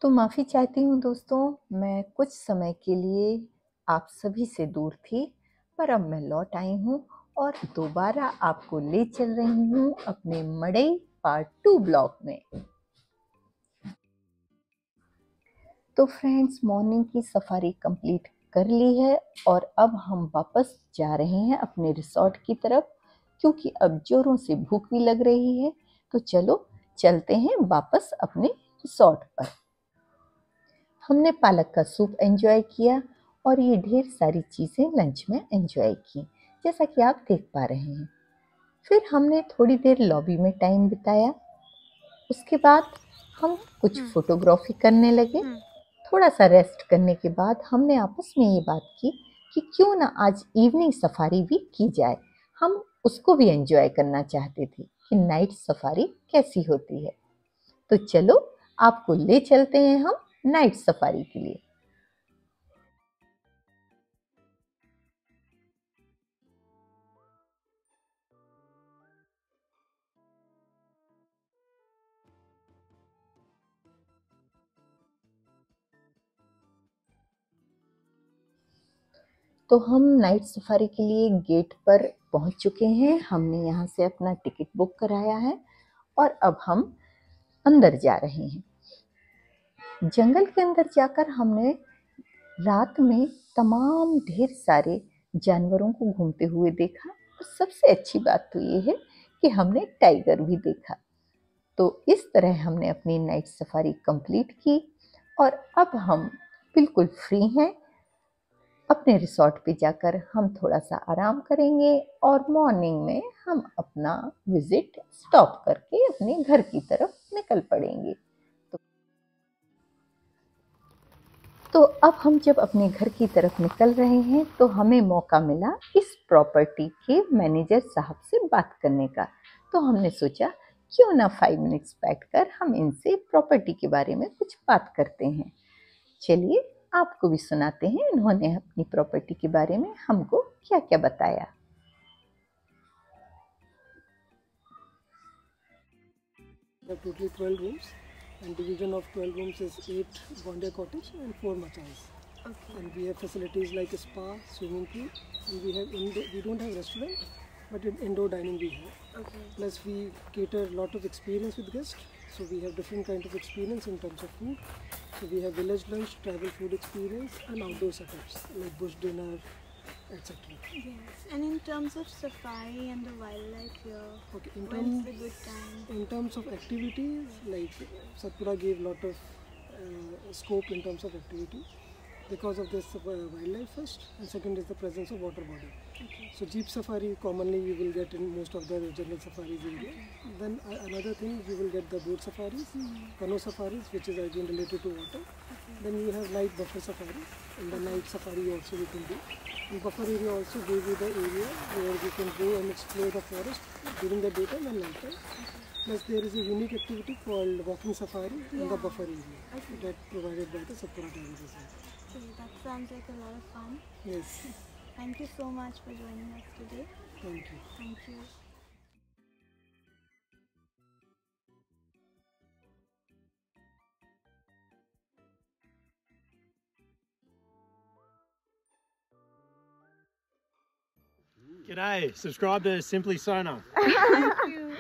तो माफ़ी चाहती हूँ दोस्तों, मैं कुछ समय के लिए आप सभी से दूर थी, पर अब मैं लौट आई हूँ और दोबारा आपको ले चल रही हूँ अपने मड़ई पार्ट 2 ब्लॉग में। तो फ्रेंड्स, मॉर्निंग की सफारी कंप्लीट कर ली है और अब हम वापस जा रहे हैं अपने रिसॉर्ट की तरफ, क्योंकि अब जोरों से भूख भी लग रही है। तो चलो चलते हैं वापस अपने रिसॉर्ट पर। हमने पालक का सूप एंजॉय किया और ये ढेर सारी चीज़ें लंच में एंजॉय की, जैसा कि आप देख पा रहे हैं। फिर हमने थोड़ी देर लॉबी में टाइम बिताया। उसके बाद हम कुछ फोटोग्राफी करने लगे। थोड़ा सा रेस्ट करने के बाद हमने आपस में ये बात की कि क्यों ना आज इवनिंग सफारी भी की जाए। हम उसको भी एंजॉय करना चाहते थे कि नाइट सफारी कैसी होती है। तो चलो आपको ले चलते हैं हम नाइट सफारी के लिए। तो हम नाइट सफारी के लिए गेट पर पहुंच चुके हैं। हमने यहाँ से अपना टिकट बुक कराया है और अब हम अंदर जा रहे हैं। जंगल के अंदर जाकर हमने रात में तमाम ढेर सारे जानवरों को घूमते हुए देखा और सबसे अच्छी बात तो ये है कि हमने टाइगर भी देखा। तो इस तरह हमने अपनी नाइट सफारी कंप्लीट की और अब हम बिल्कुल फ्री हैं। अपने रिसॉर्ट पे जाकर हम थोड़ा सा आराम करेंगे और मॉर्निंग में हम अपना विजिट स्टॉप करके अपने घर की तरफ निकल पड़ेंगे। तो अब हम जब अपने घर की तरफ निकल रहे हैं तो हमें मौका मिला इस प्रॉपर्टी के मैनेजर साहब से बात करने का। तो हमने सोचा क्यों ना 5 मिनट्स बैठकर हम इनसे प्रॉपर्टी के बारे में कुछ बात करते हैं। चलिए आपको भी सुनाते हैं इन्होंने अपनी प्रॉपर्टी के बारे में हमको क्या क्या बताया। Totally 12 rooms, and division of 12 rooms is 8 Bombay cottage and 4 machas. Okay. And we have facilities like a spa, swimming pool, and we have we don't have restaurant, but in indoor dining we have. Okay. Plus we cater a lot of experience with guests, so we have different kind of experience in terms of food. So we have village lunch, tribal food experience, and outdoor setups like bush dinner, etc. Yes, and in terms of safari and the wildlife here, Okay, when's the good time? in terms of activities, like Satpura gave lot of scope in terms of activity because of this wildlife first, and second is the presence of water body. Okay. So jeep safari commonly you will get in most of the general safaris area. Okay. Then another thing you will get the boat safaris, canoe safaris, which is again related to water. Okay. Then you have night buffer safari, and the night safari also you can do. And buffer area also gives you the area where you can go and explore the forest during the daytime and night time. Plus there is a unique activity called walking safari in the buffer area that provided by the Satpura Tiger Reserve. Okay, that sounds like a lot of fun. Yes. Thank you so much for joining us today. Thank you. Thank you. G'day, subscribe to Simply Sona. Thank you.